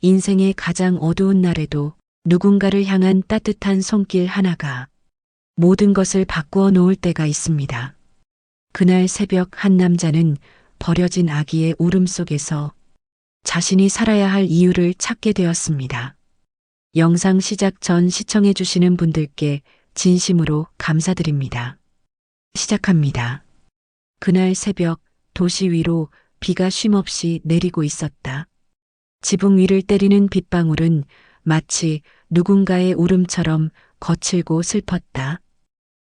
인생의 가장 어두운 날에도 누군가를 향한 따뜻한 손길 하나가 모든 것을 바꾸어 놓을 때가 있습니다. 그날 새벽 한 남자는 버려진 아기의 울음 속에서 자신이 살아야 할 이유를 찾게 되었습니다. 영상 시작 전 시청해 주시는 분들께 진심으로 감사드립니다. 시작합니다. 그날 새벽 도시 위로 비가 쉼없이 내리고 있었다. 지붕 위를 때리는 빗방울은 마치 누군가의 울음처럼 거칠고 슬펐다.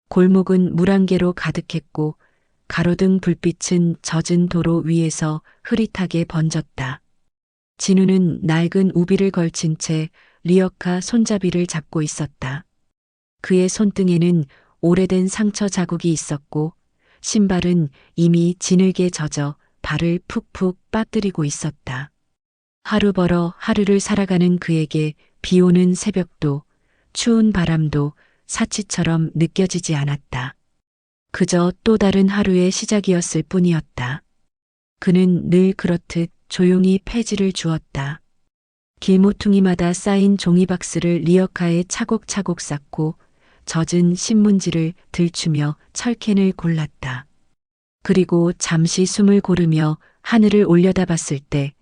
골목은 물안개로 가득했고 가로등 불빛은 젖은 도로 위에서 흐릿하게 번졌다. 진우는 낡은 우비를 걸친 채 리어카 손잡이를 잡고 있었다. 그의 손등에는 오래된 상처 자국이 있었고 신발은 이미 진흙에 젖어 발을 푹푹 빠뜨리고 있었다. 하루 벌어 하루를 살아가는 그에게 비 오는 새벽도 추운 바람도 사치처럼 느껴지지 않았다. 그저 또 다른 하루의 시작이었을 뿐이었다. 그는 늘 그렇듯 조용히 폐지를 주었다. 길모퉁이마다 쌓인 종이박스를 리어카에 차곡차곡 쌓고 젖은 신문지를 들추며 철캔을 골랐다. 그리고 잠시 숨을 고르며 하늘을 올려다봤을 때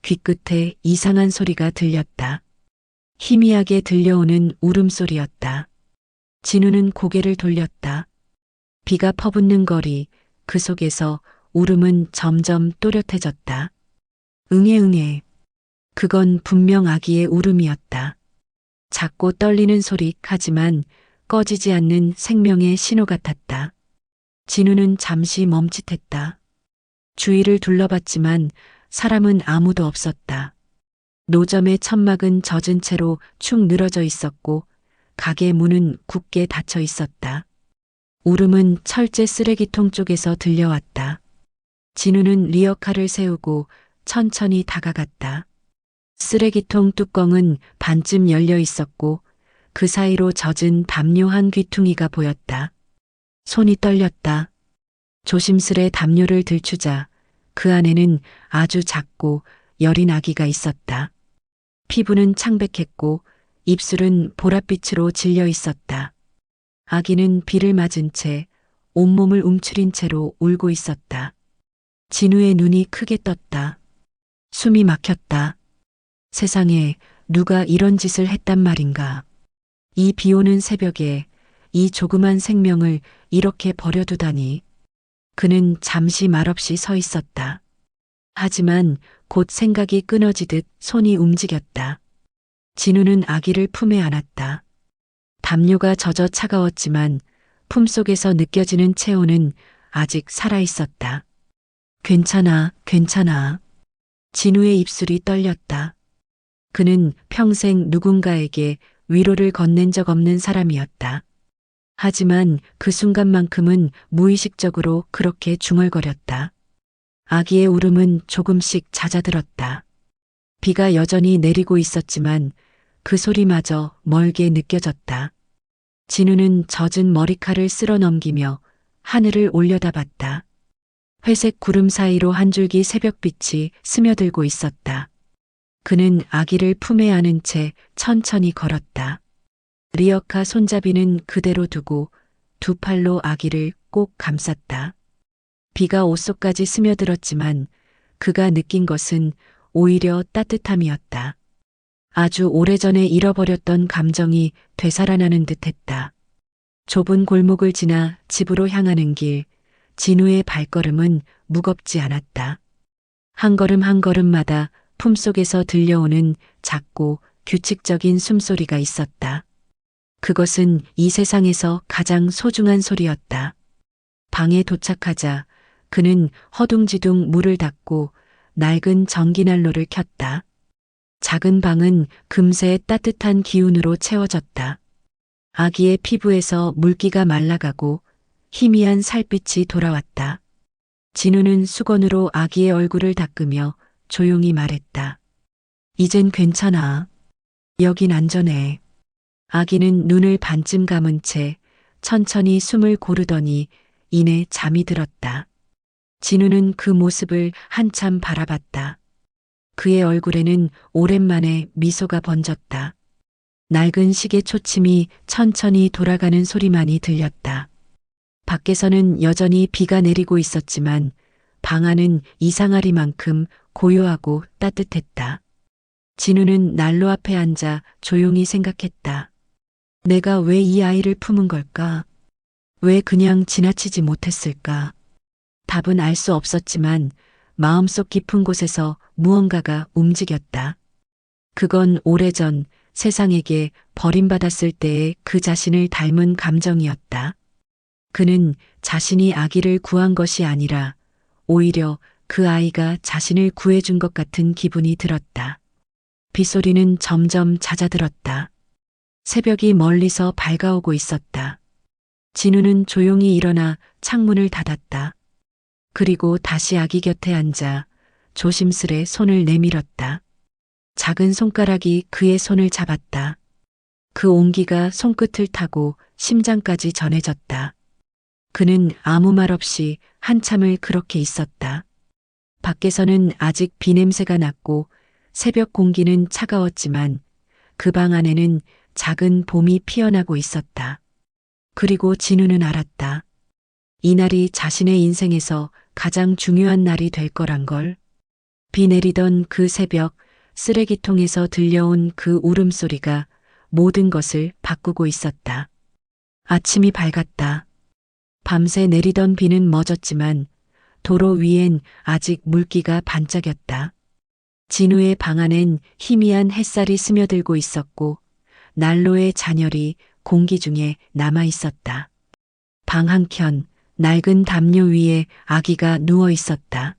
귀끝에 이상한 소리가 들렸다. 희미하게 들려오는 울음소리였다. 진우는 고개를 돌렸다. 비가 퍼붓는 거리, 그 속에서 울음은 점점 또렷해졌다. 응애응애. 그건 분명 아기의 울음이었다. 작고 떨리는 소리, 하지만 꺼지지 않는 생명의 신호 같았다. 진우는 잠시 멈칫했다. 주위를 둘러봤지만 사람은 아무도 없었다. 노점의 천막은 젖은 채로 축 늘어져 있었고 가게 문은 굳게 닫혀 있었다. 울음은 철제 쓰레기통 쪽에서 들려왔다. 진우는 리어카를 세우고 천천히 다가갔다. 쓰레기통 뚜껑은 반쯤 열려 있었고 그 사이로 젖은 담요한 귀퉁이가 보였다. 손이 떨렸다. 조심스레 담요를 들추자 그 안에는 아주 작고 여린 아기가 있었다. 피부는 창백했고 입술은 보랏빛으로 질려 있었다. 아기는 비를 맞은 채 온몸을 움츠린 채로 울고 있었다. 진우의 눈이 크게 떴다. 숨이 막혔다. 세상에 누가 이런 짓을 했단 말인가. 이 비 오는 새벽에 이 조그만 생명을 이렇게 버려두다니. 그는 잠시 말없이 서 있었다. 하지만 곧 생각이 끊어지듯 손이 움직였다. 진우는 아기를 품에 안았다. 담요가 젖어 차가웠지만 품속에서 느껴지는 체온은 아직 살아있었다. 괜찮아, 괜찮아. 진우의 입술이 떨렸다. 그는 평생 누군가에게 위로를 건넨 적 없는 사람이었다. 하지만 그 순간만큼은 무의식적으로 그렇게 중얼거렸다. 아기의 울음은 조금씩 잦아들었다. 비가 여전히 내리고 있었지만 그 소리마저 멀게 느껴졌다. 진우는 젖은 머리칼을 쓸어 넘기며 하늘을 올려다봤다. 회색 구름 사이로 한 줄기 새벽빛이 스며들고 있었다. 그는 아기를 품에 안은 채 천천히 걸었다. 리어카 손잡이는 그대로 두고 두 팔로 아기를 꼭 감쌌다. 비가 옷 속까지 스며들었지만 그가 느낀 것은 오히려 따뜻함이었다. 아주 오래전에 잃어버렸던 감정이 되살아나는 듯했다. 좁은 골목을 지나 집으로 향하는 길, 진우의 발걸음은 무겁지 않았다. 한 걸음 한 걸음마다 품속에서 들려오는 작고 규칙적인 숨소리가 있었다. 그것은 이 세상에서 가장 소중한 소리였다. 방에 도착하자 그는 허둥지둥 문을 닫고 낡은 전기난로를 켰다. 작은 방은 금세 따뜻한 기운으로 채워졌다. 아기의 피부에서 물기가 말라가고 희미한 살빛이 돌아왔다. 진우는 수건으로 아기의 얼굴을 닦으며 조용히 말했다. 이젠 괜찮아. 여긴 안전해. 아기는 눈을 반쯤 감은 채 천천히 숨을 고르더니 이내 잠이 들었다. 진우는 그 모습을 한참 바라봤다. 그의 얼굴에는 오랜만에 미소가 번졌다. 낡은 시계 초침이 천천히 돌아가는 소리만이 들렸다. 밖에서는 여전히 비가 내리고 있었지만 방 안은 이상하리만큼 고요하고 따뜻했다. 진우는 난로 앞에 앉아 조용히 생각했다. 내가 왜 이 아이를 품은 걸까? 왜 그냥 지나치지 못했을까? 답은 알 수 없었지만 마음속 깊은 곳에서 무언가가 움직였다. 그건 오래전 세상에게 버림받았을 때의 그 자신을 닮은 감정이었다. 그는 자신이 아기를 구한 것이 아니라 오히려 그 아이가 자신을 구해준 것 같은 기분이 들었다. 빗소리는 점점 잦아들었다. 새벽이 멀리서 밝아오고 있었다. 진우는 조용히 일어나 창문을 닫았다. 그리고 다시 아기 곁에 앉아 조심스레 손을 내밀었다. 작은 손가락이 그의 손을 잡았다. 그 온기가 손끝을 타고 심장까지 전해졌다. 그는 아무 말 없이 한참을 그렇게 있었다. 밖에서는 아직 비 냄새가 났고 새벽 공기는 차가웠지만 그 방 안에는 작은 봄이 피어나고 있었다. 그리고 진우는 알았다. 이날이 자신의 인생에서 가장 중요한 날이 될 거란 걸. 비 내리던 그 새벽, 쓰레기통에서 들려온 그 울음소리가 모든 것을 바꾸고 있었다. 아침이 밝았다. 밤새 내리던 비는 멎었지만 도로 위엔 아직 물기가 반짝였다. 진우의 방 안엔 희미한 햇살이 스며들고 있었고 난로의 잔열이 공기 중에 남아 있었다. 방 한켠 낡은 담요 위에 아기가 누워 있었다.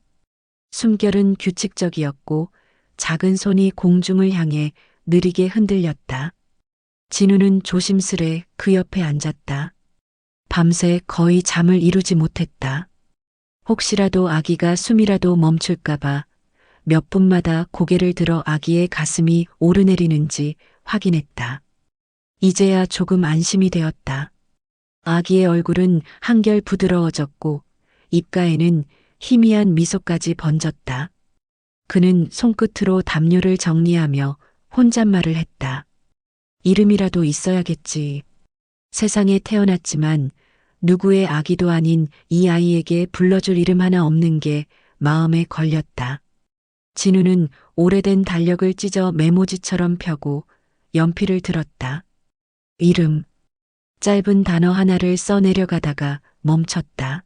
숨결은 규칙적이었고 작은 손이 공중을 향해 느리게 흔들렸다. 진우는 조심스레 그 옆에 앉았다. 밤새 거의 잠을 이루지 못했다. 혹시라도 아기가 숨이라도 멈출까봐 몇 분마다 고개를 들어 아기의 가슴이 오르내리는지 확인했다. 이제야 조금 안심이 되었다. 아기의 얼굴은 한결 부드러워졌고 입가에는 희미한 미소까지 번졌다. 그는 손끝으로 담요를 정리하며 혼잣말을 했다. 이름이라도 있어야겠지. 세상에 태어났지만 누구의 아기도 아닌 이 아이에게 불러줄 이름 하나 없는 게 마음에 걸렸다. 진우는 오래된 달력을 찢어 메모지처럼 펴고 연필을 들었다. 이름. 짧은 단어 하나를 써내려가다가 멈췄다.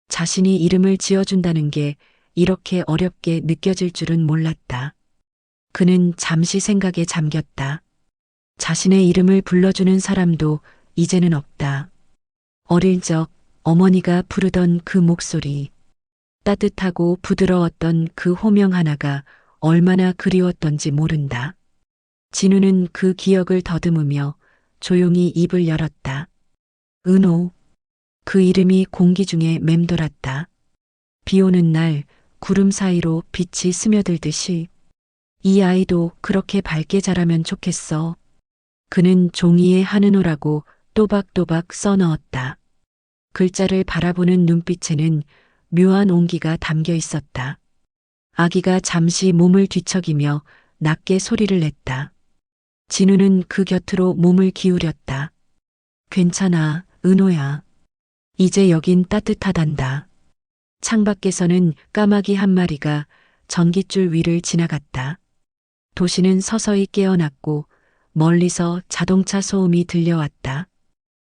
자신이 이름을 지어준다는 게 이렇게 어렵게 느껴질 줄은 몰랐다. 그는 잠시 생각에 잠겼다. 자신의 이름을 불러주는 사람도 이제는 없다. 어릴 적 어머니가 부르던 그 목소리, 따뜻하고 부드러웠던 그 호명 하나가 얼마나 그리웠던지 모른다. 진우는 그 기억을 더듬으며 조용히 입을 열었다. 은호. 그 이름이 공기 중에 맴돌았다. 비 오는 날 구름 사이로 빛이 스며들듯이 이 아이도 그렇게 밝게 자라면 좋겠어. 그는 종이에 한은호라고 또박또박 써넣었다. 글자를 바라보는 눈빛에는 묘한 온기가 담겨 있었다. 아기가 잠시 몸을 뒤척이며 낮게 소리를 냈다. 진우는 그 곁으로 몸을 기울였다. 괜찮아, 은호야. 이제 여긴 따뜻하단다. 창밖에서는 까마귀 한 마리가 전깃줄 위를 지나갔다. 도시는 서서히 깨어났고 멀리서 자동차 소음이 들려왔다.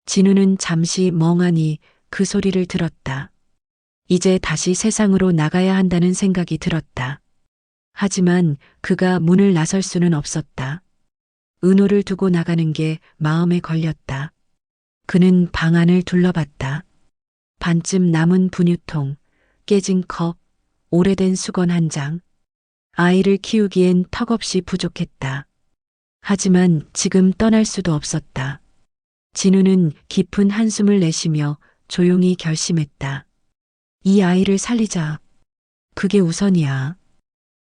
진우는 잠시 멍하니 그 소리를 들었다. 이제 다시 세상으로 나가야 한다는 생각이 들었다. 하지만 그가 문을 나설 수는 없었다. 은호를 두고 나가는 게 마음에 걸렸다. 그는 방 안을 둘러봤다. 반쯤 남은 분유통, 깨진 컵, 오래된 수건 한 장. 아이를 키우기엔 턱없이 부족했다. 하지만 지금 떠날 수도 없었다. 진우는 깊은 한숨을 내쉬며 조용히 결심했다. 이 아이를 살리자. 그게 우선이야.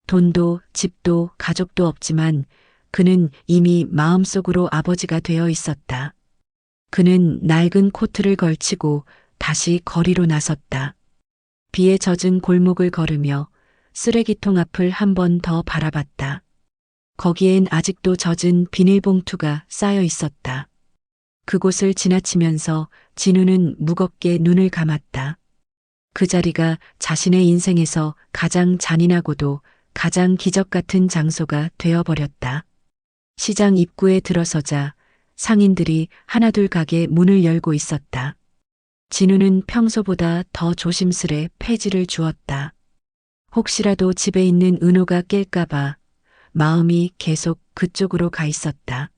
돈도 집도 가족도 없지만 그는 이미 마음속으로 아버지가 되어 있었다. 그는 낡은 코트를 걸치고 다시 거리로 나섰다. 비에 젖은 골목을 걸으며 쓰레기통 앞을 한 번 더 바라봤다. 거기엔 아직도 젖은 비닐봉투가 쌓여 있었다. 그곳을 지나치면서 진우는 무겁게 눈을 감았다. 그 자리가 자신의 인생에서 가장 잔인하고도 가장 기적 같은 장소가 되어버렸다. 시장 입구에 들어서자 상인들이 하나둘 가게 문을 열고 있었다. 진우는 평소보다 더 조심스레 폐지를 주었다. 혹시라도 집에 있는 은호가 깰까봐 마음이 계속 그쪽으로 가 있었다.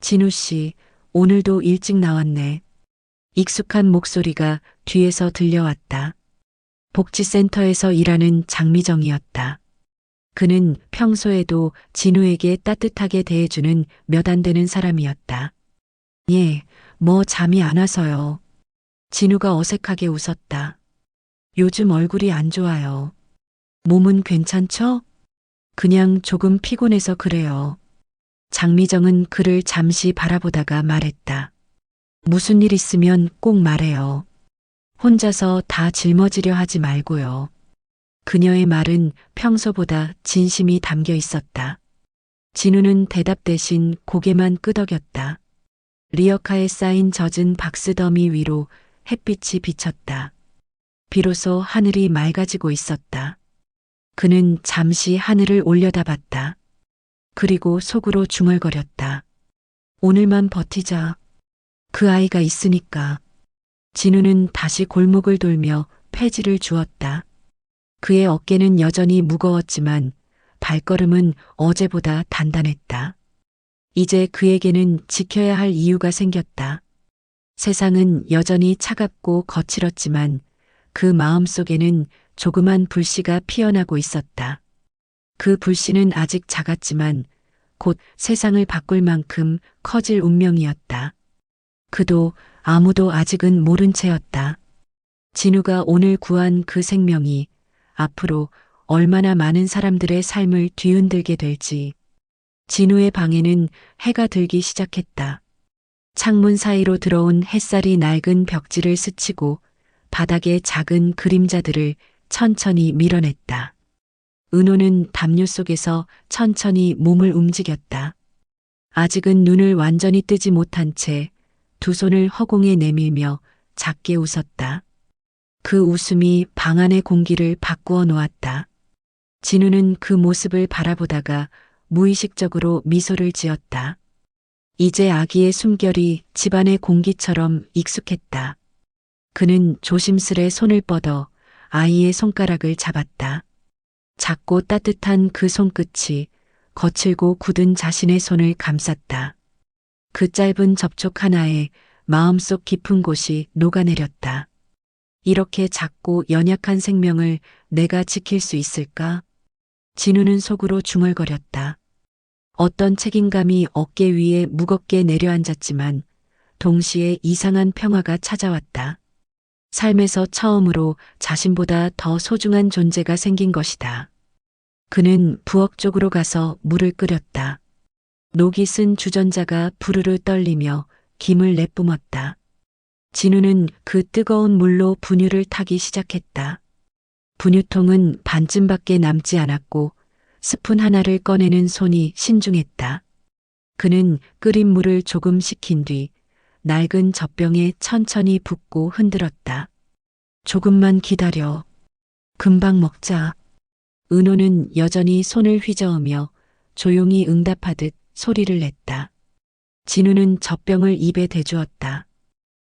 진우 씨, 오늘도 일찍 나왔네. 익숙한 목소리가 뒤에서 들려왔다. 복지센터에서 일하는 장미정이었다. 그는 평소에도 진우에게 따뜻하게 대해주는 몇 안 되는 사람이었다. 예, 뭐 잠이 안 와서요. 진우가 어색하게 웃었다. 요즘 얼굴이 안 좋아요. 몸은 괜찮죠? 그냥 조금 피곤해서 그래요. 장미정은 그를 잠시 바라보다가 말했다. 무슨 일 있으면 꼭 말해요. 혼자서 다 짊어지려 하지 말고요. 그녀의 말은 평소보다 진심이 담겨 있었다. 진우는 대답 대신 고개만 끄덕였다. 리어카에 쌓인 젖은 박스더미 위로 햇빛이 비쳤다. 비로소 하늘이 맑아지고 있었다. 그는 잠시 하늘을 올려다봤다. 그리고 속으로 중얼거렸다. 오늘만 버티자. 그 아이가 있으니까. 진우는 다시 골목을 돌며 폐지를 주었다. 그의 어깨는 여전히 무거웠지만 발걸음은 어제보다 단단했다. 이제 그에게는 지켜야 할 이유가 생겼다. 세상은 여전히 차갑고 거칠었지만 그 마음 속에는 조그만 불씨가 피어나고 있었다. 그 불씨는 아직 작았지만 곧 세상을 바꿀 만큼 커질 운명이었다. 그도 아무도 아직은 모른 채였다. 진우가 오늘 구한 그 생명이 앞으로 얼마나 많은 사람들의 삶을 뒤흔들게 될지. 진우의 방에는 해가 들기 시작했다. 창문 사이로 들어온 햇살이 낡은 벽지를 스치고 바닥의 작은 그림자들을 천천히 밀어냈다. 은호는 담요 속에서 천천히 몸을 움직였다. 아직은 눈을 완전히 뜨지 못한 채 두 손을 허공에 내밀며 작게 웃었다. 그 웃음이 방 안의 공기를 바꾸어 놓았다. 진우는 그 모습을 바라보다가 무의식적으로 미소를 지었다. 이제 아기의 숨결이 집안의 공기처럼 익숙했다. 그는 조심스레 손을 뻗어 아이의 손가락을 잡았다. 작고 따뜻한 그 손끝이 거칠고 굳은 자신의 손을 감쌌다. 그 짧은 접촉 하나에 마음속 깊은 곳이 녹아내렸다. 이렇게 작고 연약한 생명을 내가 지킬 수 있을까? 진우는 속으로 중얼거렸다. 어떤 책임감이 어깨 위에 무겁게 내려앉았지만 동시에 이상한 평화가 찾아왔다. 삶에서 처음으로 자신보다 더 소중한 존재가 생긴 것이다. 그는 부엌 쪽으로 가서 물을 끓였다. 녹이 쓴 주전자가 부르르 떨리며 김을 내뿜었다. 진우는 그 뜨거운 물로 분유를 타기 시작했다. 분유통은 반쯤밖에 남지 않았고 스푼 하나를 꺼내는 손이 신중했다. 그는 끓인 물을 조금 식힌 뒤 낡은 젖병에 천천히 붓고 흔들었다. 조금만 기다려. 금방 먹자. 은호는 여전히 손을 휘저으며 조용히 응답하듯 소리를 냈다. 진우는 젖병을 입에 대주었다.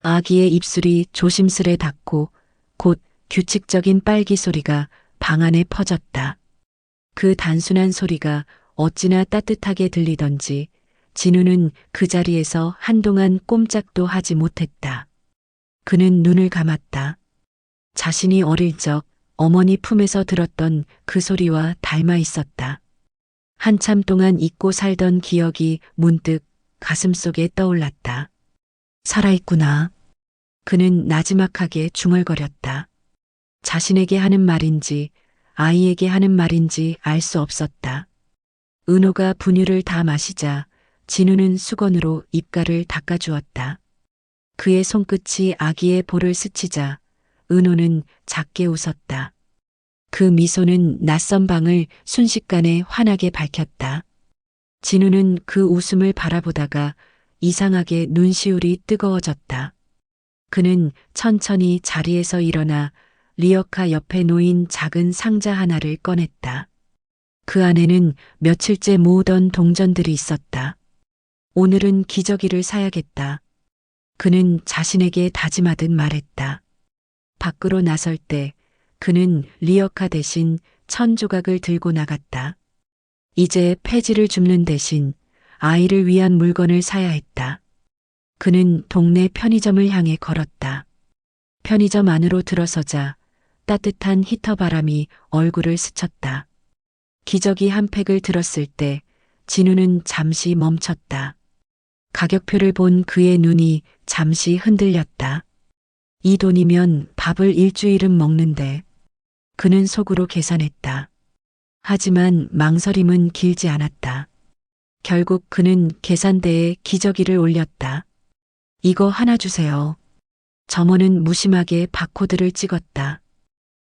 아기의 입술이 조심스레 닫고 곧 규칙적인 빨기 소리가 방 안에 퍼졌다. 그 단순한 소리가 어찌나 따뜻하게 들리던지 진우는 그 자리에서 한동안 꼼짝도 하지 못했다. 그는 눈을 감았다. 자신이 어릴 적 어머니 품에서 들었던 그 소리와 닮아 있었다. 한참 동안 잊고 살던 기억이 문득 가슴속에 떠올랐다. 살아있구나. 그는 나지막하게 중얼거렸다. 자신에게 하는 말인지 아이에게 하는 말인지 알 수 없었다. 은호가 분유를 다 마시자 진우는 수건으로 입가를 닦아주었다. 그의 손끝이 아기의 볼을 스치자 은호는 작게 웃었다. 그 미소는 낯선 방을 순식간에 환하게 밝혔다. 진우는 그 웃음을 바라보다가 이상하게 눈시울이 뜨거워졌다. 그는 천천히 자리에서 일어나 리어카 옆에 놓인 작은 상자 하나를 꺼냈다. 그 안에는 며칠째 모으던 동전들이 있었다. 오늘은 기저귀를 사야겠다. 그는 자신에게 다짐하듯 말했다. 밖으로 나설 때 그는 리어카 대신 1,000조각을 들고 나갔다. 이제 폐지를 줍는 대신 아이를 위한 물건을 사야 했다. 그는 동네 편의점을 향해 걸었다. 편의점 안으로 들어서자 따뜻한 히터 바람이 얼굴을 스쳤다. 기저귀 한 팩을 들었을 때 진우는 잠시 멈췄다. 가격표를 본 그의 눈이 잠시 흔들렸다. 이 돈이면 밥을 일주일은 먹는데. 그는 속으로 계산했다. 하지만 망설임은 길지 않았다. 결국 그는 계산대에 기저귀를 올렸다. 이거 하나 주세요. 점원은 무심하게 바코드를 찍었다.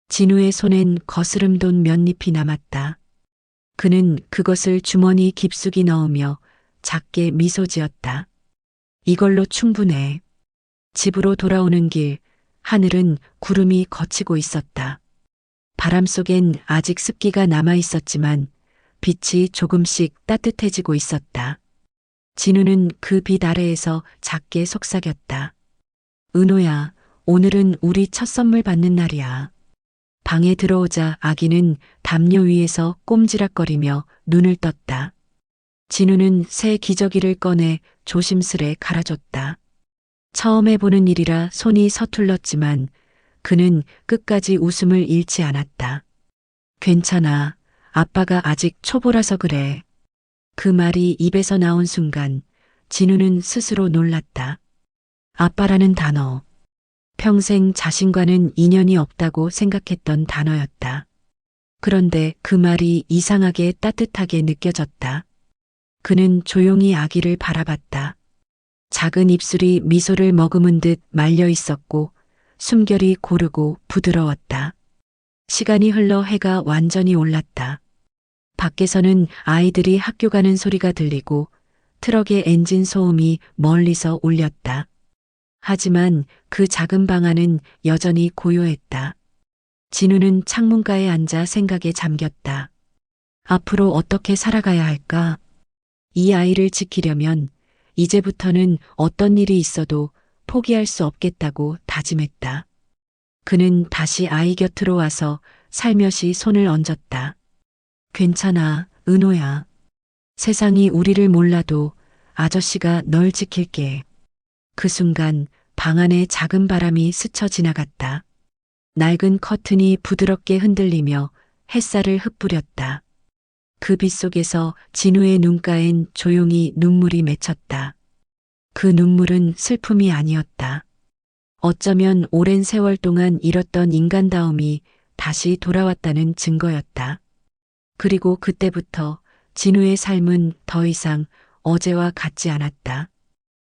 진우의 손엔 거스름 돈 몇 잎이 남았다. 그는 그것을 주머니 깊숙이 넣으며 작게 미소 지었다. 이걸로 충분해. 집으로 돌아오는 길, 하늘은 구름이 걷히고 있었다. 바람 속엔 아직 습기가 남아 있었지만 빛이 조금씩 따뜻해지고 있었다. 진우는 그 빛 아래에서 작게 속삭였다. 은호야, 오늘은 우리 첫 선물 받는 날이야. 방에 들어오자 아기는 담요 위에서 꼼지락거리며 눈을 떴다. 진우는 새 기저귀를 꺼내 조심스레 갈아줬다. 처음 해보는 일이라 손이 서툴렀지만 그는 끝까지 웃음을 잃지 않았다. 괜찮아. 아빠가 아직 초보라서 그래. 그 말이 입에서 나온 순간 진우는 스스로 놀랐다. 아빠라는 단어. 평생 자신과는 인연이 없다고 생각했던 단어였다. 그런데 그 말이 이상하게 따뜻하게 느껴졌다. 그는 조용히 아기를 바라봤다. 작은 입술이 미소를 머금은 듯 말려 있었고 숨결이 고르고 부드러웠다. 시간이 흘러 해가 완전히 올랐다. 밖에서는 아이들이 학교 가는 소리가 들리고 트럭의 엔진 소음이 멀리서 울렸다. 하지만 그 작은 방 안은 여전히 고요했다. 진우는 창문가에 앉아 생각에 잠겼다. 앞으로 어떻게 살아가야 할까? 이 아이를 지키려면 이제부터는 어떤 일이 있어도 포기할 수 없겠다고 다짐했다. 그는 다시 아이 곁으로 와서 살며시 손을 얹었다. 괜찮아, 은호야. 세상이 우리를 몰라도 아저씨가 널 지킬게. 그 순간 방 안에 작은 바람이 스쳐 지나갔다. 낡은 커튼이 부드럽게 흔들리며 햇살을 흩뿌렸다. 그 빛 속에서 진우의 눈가엔 조용히 눈물이 맺혔다. 그 눈물은 슬픔이 아니었다. 어쩌면 오랜 세월 동안 잃었던 인간다움이 다시 돌아왔다는 증거였다. 그리고 그때부터 진우의 삶은 더 이상 어제와 같지 않았다.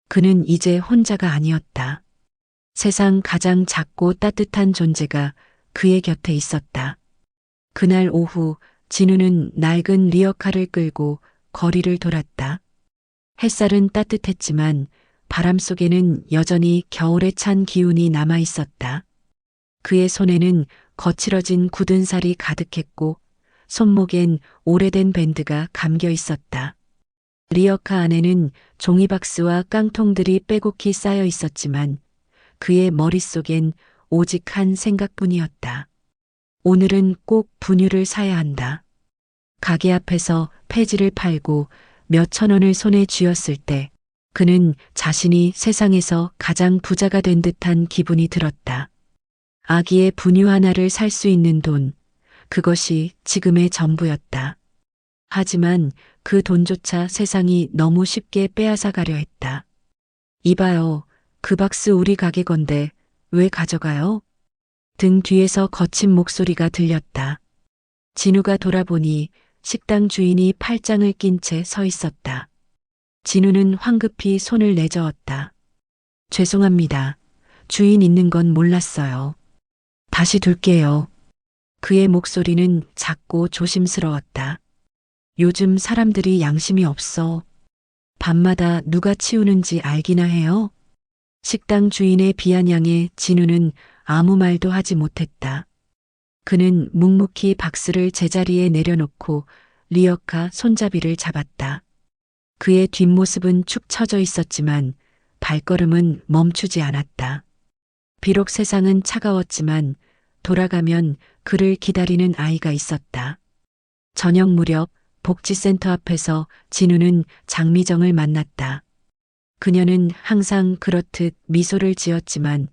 그는 이제 혼자가 아니었다. 세상 가장 작고 따뜻한 존재가 그의 곁에 있었다. 그날 오후 진우는 낡은 리어카를 끌고 거리를 돌았다. 햇살은 따뜻했지만 바람 속에는 여전히 겨울에 찬 기운이 남아 있었다. 그의 손에는 거칠어진 굳은 살이 가득했고 손목엔 오래된 밴드가 감겨 있었다. 리어카 안에는 종이박스와 깡통들이 빼곡히 쌓여 있었지만 그의 머릿속엔 오직 한 생각뿐이었다. 오늘은 꼭 분유를 사야 한다. 가게 앞에서 폐지를 팔고 몇천 원을 손에 쥐었을 때 그는 자신이 세상에서 가장 부자가 된 듯한 기분이 들었다. 아기의 분유 하나를 살 수 있는 돈, 그것이 지금의 전부였다. 하지만 그 돈조차 세상이 너무 쉽게 빼앗아 가려 했다. 이봐요, 그 박스 우리 가게 건데 왜 가져가요? 등 뒤에서 거친 목소리가 들렸다. 진우가 돌아보니 식당 주인이 팔짱을 낀 채 서 있었다. 진우는 황급히 손을 내저었다. 죄송합니다. 주인 있는 건 몰랐어요. 다시 둘게요. 그의 목소리는 작고 조심스러웠다. 요즘 사람들이 양심이 없어. 밤마다 누가 치우는지 알기나 해요? 식당 주인의 비아냥에 진우는 아무 말도 하지 못했다. 그는 묵묵히 박스를 제자리에 내려놓고 리어카 손잡이를 잡았다. 그의 뒷모습은 축 처져 있었지만 발걸음은 멈추지 않았다. 비록 세상은 차가웠지만 돌아가면 그를 기다리는 아이가 있었다. 저녁 무렵 복지센터 앞에서 진우는 장미정을 만났다. 그녀는 항상 그렇듯 미소를 지었지만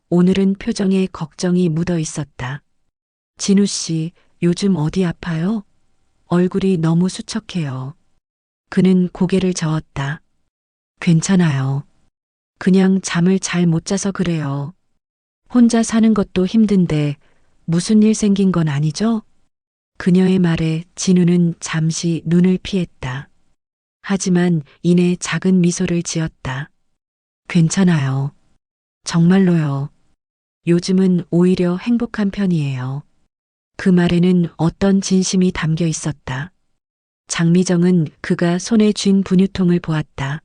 오늘은 표정에 걱정이 묻어 있었다. 진우 씨, 요즘 어디 아파요? 얼굴이 너무 수척해요. 그는 고개를 저었다. 괜찮아요. 그냥 잠을 잘 못 자서 그래요. 혼자 사는 것도 힘든데 무슨 일 생긴 건 아니죠? 그녀의 말에 진우는 잠시 눈을 피했다. 하지만 이내 작은 미소를 지었다. 괜찮아요. 정말로요. 요즘은 오히려 행복한 편이에요. 그 말에는 어떤 진심이 담겨 있었다. 장미정은 그가 손에 쥔 분유통을 보았다.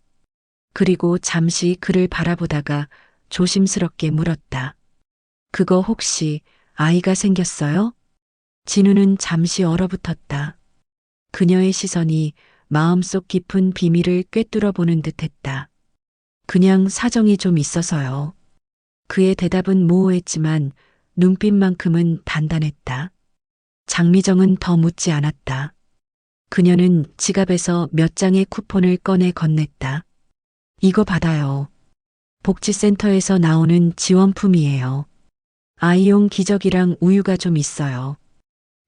그리고 잠시 그를 바라보다가 조심스럽게 물었다. 그거 혹시 아이가 생겼어요? 진우는 잠시 얼어붙었다. 그녀의 시선이 마음속 깊은 비밀을 꿰뚫어 보는 듯했다. 그냥 사정이 좀 있어서요. 그의 대답은 모호했지만 눈빛만큼은 단단했다. 장미정은 더 묻지 않았다. 그녀는 지갑에서 몇 장의 쿠폰을 꺼내 건넸다. 이거 받아요. 복지센터에서 나오는 지원품이에요. 아이용 기저귀랑 우유가 좀 있어요.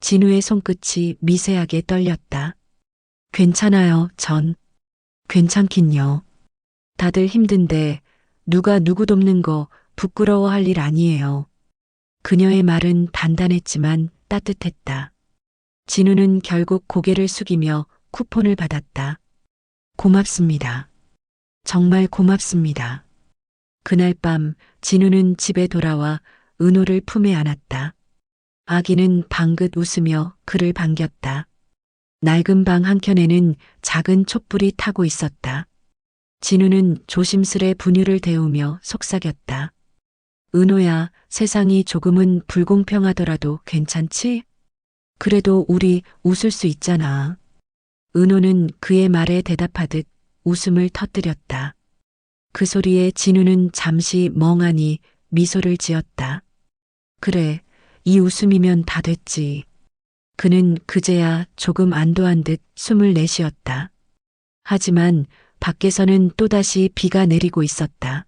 진우의 손끝이 미세하게 떨렸다. 괜찮아요, 전. 괜찮긴요. 다들 힘든데 누가 누구 돕는 거 부끄러워할 일 아니에요. 그녀의 말은 단단했지만 따뜻했다. 진우는 결국 고개를 숙이며 쿠폰을 받았다. 고맙습니다. 정말 고맙습니다. 그날 밤 진우는 집에 돌아와 은호를 품에 안았다. 아기는 방긋 웃으며 그를 반겼다. 낡은 방 한켠에는 작은 촛불이 타고 있었다. 진우는 조심스레 분유를 데우며 속삭였다. 은호야, 세상이 조금은 불공평하더라도 괜찮지? 그래도 우리 웃을 수 있잖아. 은호는 그의 말에 대답하듯 웃음을 터뜨렸다. 그 소리에 진우는 잠시 멍하니 미소를 지었다. 그래, 이 웃음이면 다 됐지. 그는 그제야 조금 안도한 듯 숨을 내쉬었다. 하지만 밖에서는 또다시 비가 내리고 있었다.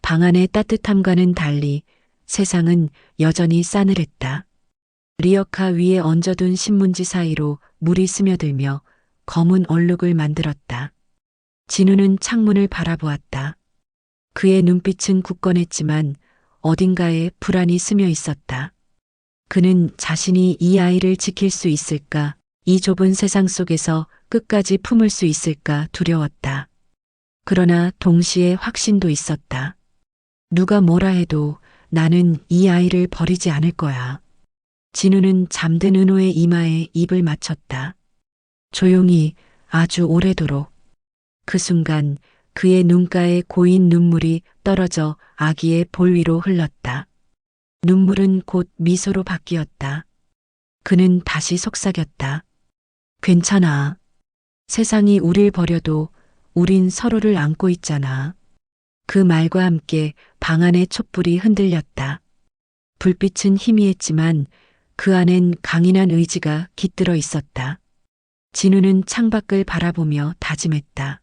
방 안의 따뜻함과는 달리 세상은 여전히 싸늘했다. 리어카 위에 얹어둔 신문지 사이로 물이 스며들며 검은 얼룩을 만들었다. 진우는 창문을 바라보았다. 그의 눈빛은 굳건했지만 어딘가에 불안이 스며 있었다. 그는 자신이 이 아이를 지킬 수 있을까, 이 좁은 세상 속에서 끝까지 품을 수 있을까 두려웠다. 그러나 동시에 확신도 있었다. 누가 뭐라 해도 나는 이 아이를 버리지 않을 거야. 진우는 잠든 은호의 이마에 입을 맞췄다. 조용히 아주 오래도록. 그 순간 그의 눈가에 고인 눈물이 떨어져 아기의 볼 위로 흘렀다. 눈물은 곧 미소로 바뀌었다. 그는 다시 속삭였다. 괜찮아. 세상이 우릴 버려도 우린 서로를 안고 있잖아. 그 말과 함께 방 안의 촛불이 흔들렸다. 불빛은 희미했지만 그 안엔 강인한 의지가 깃들어 있었다. 진우는 창밖을 바라보며 다짐했다.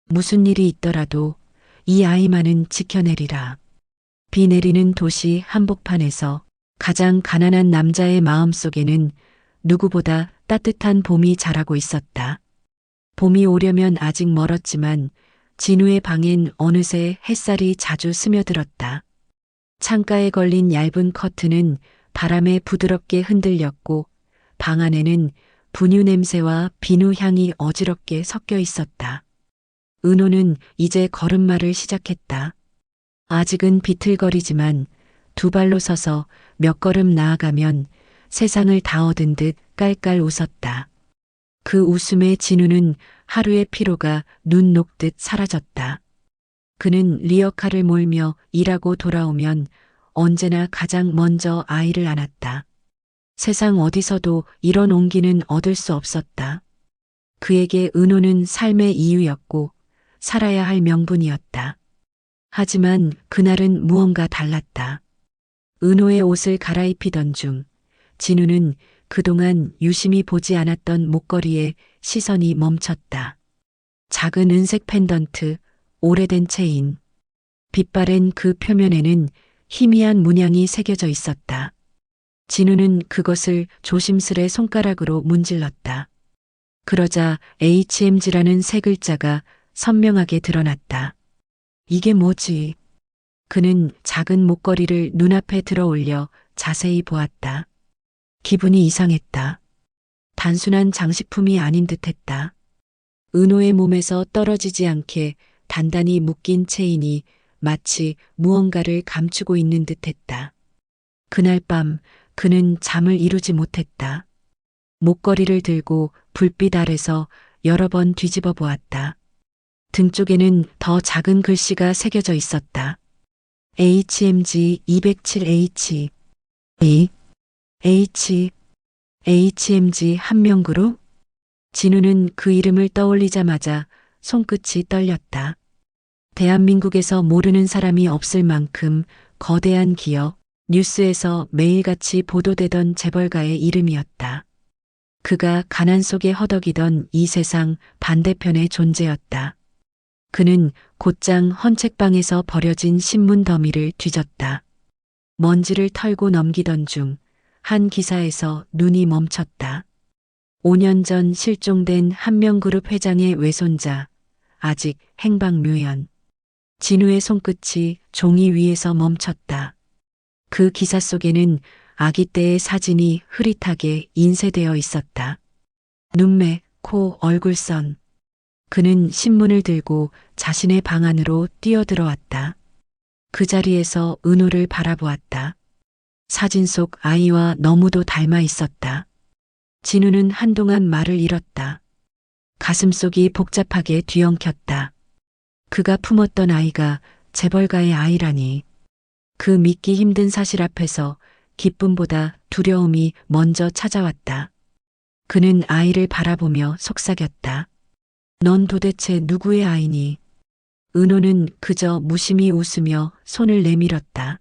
무슨 일이 있더라도 이 아이만은 지켜내리라. 비 내리는 도시 한복판에서 가장 가난한 남자의 마음속에는 누구보다 따뜻한 봄이 자라고 있었다. 봄이 오려면 아직 멀었지만 진우의 방엔 어느새 햇살이 자주 스며들었다. 창가에 걸린 얇은 커튼은 바람에 부드럽게 흔들렸고 방 안에는 분유 냄새와 비누 향이 어지럽게 섞여 있었다. 은호는 이제 걸음마를 시작했다. 아직은 비틀거리지만 두 발로 서서 몇 걸음 나아가면 세상을 다 얻은 듯 깔깔 웃었다. 그 웃음에 진우는 하루의 피로가 눈 녹듯 사라졌다. 그는 리어카를 몰며 일하고 돌아오면 언제나 가장 먼저 아이를 안았다. 세상 어디서도 이런 온기는 얻을 수 없었다. 그에게 은호는 삶의 이유였고 살아야 할 명분이었다. 하지만 그날은 무언가 달랐다. 은호의 옷을 갈아입히던 중 진우는 그동안 유심히 보지 않았던 목걸이에 시선이 멈췄다. 작은 은색 펜던트, 오래된 체인. 빛바랜 그 표면에는 희미한 문양이 새겨져 있었다. 진우는 그것을 조심스레 손가락으로 문질렀다. 그러자 HMG라는 세 글자가 선명하게 드러났다. 이게 뭐지? 그는 작은 목걸이를 눈앞에 들어 올려 자세히 보았다. 기분이 이상했다. 단순한 장식품이 아닌 듯했다. 은호의 몸에서 떨어지지 않게 단단히 묶인 체인이 마치 무언가를 감추고 있는 듯했다. 그날 밤 그는 잠을 이루지 못했다. 목걸이를 들고 불빛 아래서 여러 번 뒤집어 보았다. 등 쪽에는 더 작은 글씨가 새겨져 있었다. HMG 207H HMG 한명그룹? 진우는 그 이름을 떠올리자마자 손끝이 떨렸다. 대한민국에서 모르는 사람이 없을 만큼 거대한 기업, 뉴스에서 매일같이 보도되던 재벌가의 이름이었다. 그가 가난 속에 허덕이던 이 세상 반대편의 존재였다. 그는 곧장 헌책방에서 버려진 신문 더미를 뒤졌다. 먼지를 털고 넘기던 중 한 기사에서 눈이 멈췄다. 5년 전 실종된 한명그룹 회장의 외손자, 아직 행방묘연. 진우의 손끝이 종이 위에서 멈췄다. 그 기사 속에는 아기 때의 사진이 흐릿하게 인쇄되어 있었다. 눈매, 코, 얼굴선. 그는 신문을 들고 자신의 방 안으로 뛰어들어왔다. 그 자리에서 은호를 바라보았다. 사진 속 아이와 너무도 닮아 있었다. 진우는 한동안 말을 잃었다. 가슴속이 복잡하게 뒤엉켰다. 그가 품었던 아이가 재벌가의 아이라니. 그 믿기 힘든 사실 앞에서 기쁨보다 두려움이 먼저 찾아왔다. 그는 아이를 바라보며 속삭였다. 넌 도대체 누구의 아이니? 은호는 그저 무심히 웃으며 손을 내밀었다.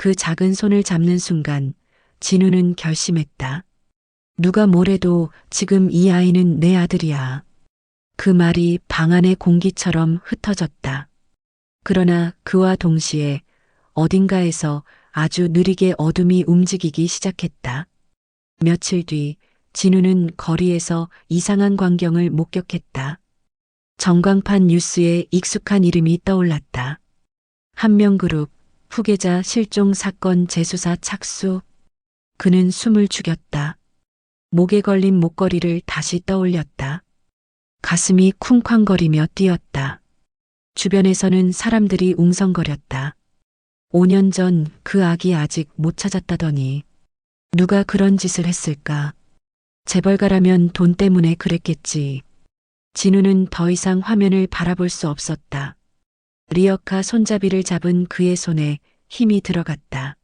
그 작은 손을 잡는 순간 진우는 결심했다. 누가 뭐래도 지금 이 아이는 내 아들이야. 그 말이 방 안의 공기처럼 흩어졌다. 그러나 그와 동시에 어딘가에서 아주 느리게 어둠이 움직이기 시작했다. 며칠 뒤 진우는 거리에서 이상한 광경을 목격했다. 전광판 뉴스에 익숙한 이름이 떠올랐다. 한명그룹 후계자 실종 사건 재수사 착수. 그는 숨을 죽였다. 목에 걸린 목걸이를 다시 떠올렸다. 가슴이 쿵쾅거리며 뛰었다. 주변에서는 사람들이 웅성거렸다. 5년 전 그 아기 아직 못 찾았다더니 누가 그런 짓을 했을까? 재벌가라면 돈 때문에 그랬겠지. 진우는 더 이상 화면을 바라볼 수 없었다. 리어카 손잡이를 잡은 그의 손에 힘이 들어갔다.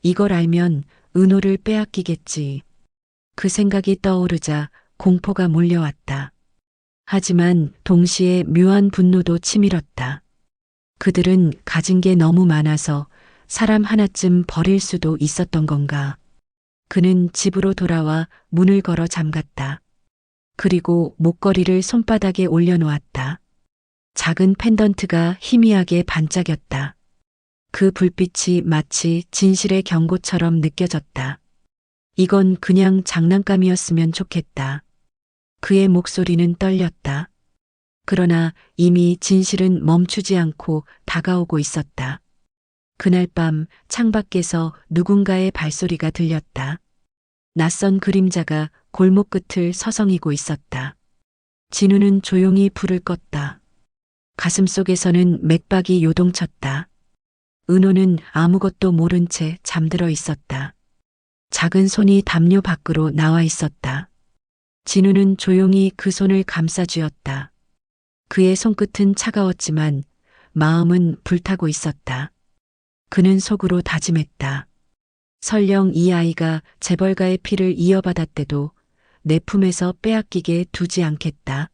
이걸 알면 은호를 빼앗기겠지. 그 생각이 떠오르자 공포가 몰려왔다. 하지만 동시에 묘한 분노도 치밀었다. 그들은 가진 게 너무 많아서 사람 하나쯤 버릴 수도 있었던 건가. 그는 집으로 돌아와 문을 걸어 잠갔다. 그리고 목걸이를 손바닥에 올려놓았다. 작은 펜던트가 희미하게 반짝였다. 그 불빛이 마치 진실의 경고처럼 느껴졌다. 이건 그냥 장난감이었으면 좋겠다. 그의 목소리는 떨렸다. 그러나 이미 진실은 멈추지 않고 다가오고 있었다. 그날 밤 창밖에서 누군가의 발소리가 들렸다. 낯선 그림자가 골목 끝을 서성이고 있었다. 진우는 조용히 불을 껐다. 가슴속에서는 맥박이 요동쳤다. 은호는 아무것도 모른 채 잠들어 있었다. 작은 손이 담요 밖으로 나와 있었다. 진우는 조용히 그 손을 감싸쥐었다. 그의 손끝은 차가웠지만 마음은 불타고 있었다. 그는 속으로 다짐했다. 설령 이 아이가 재벌가의 피를 이어받았대도 내 품에서 빼앗기게 두지 않겠다.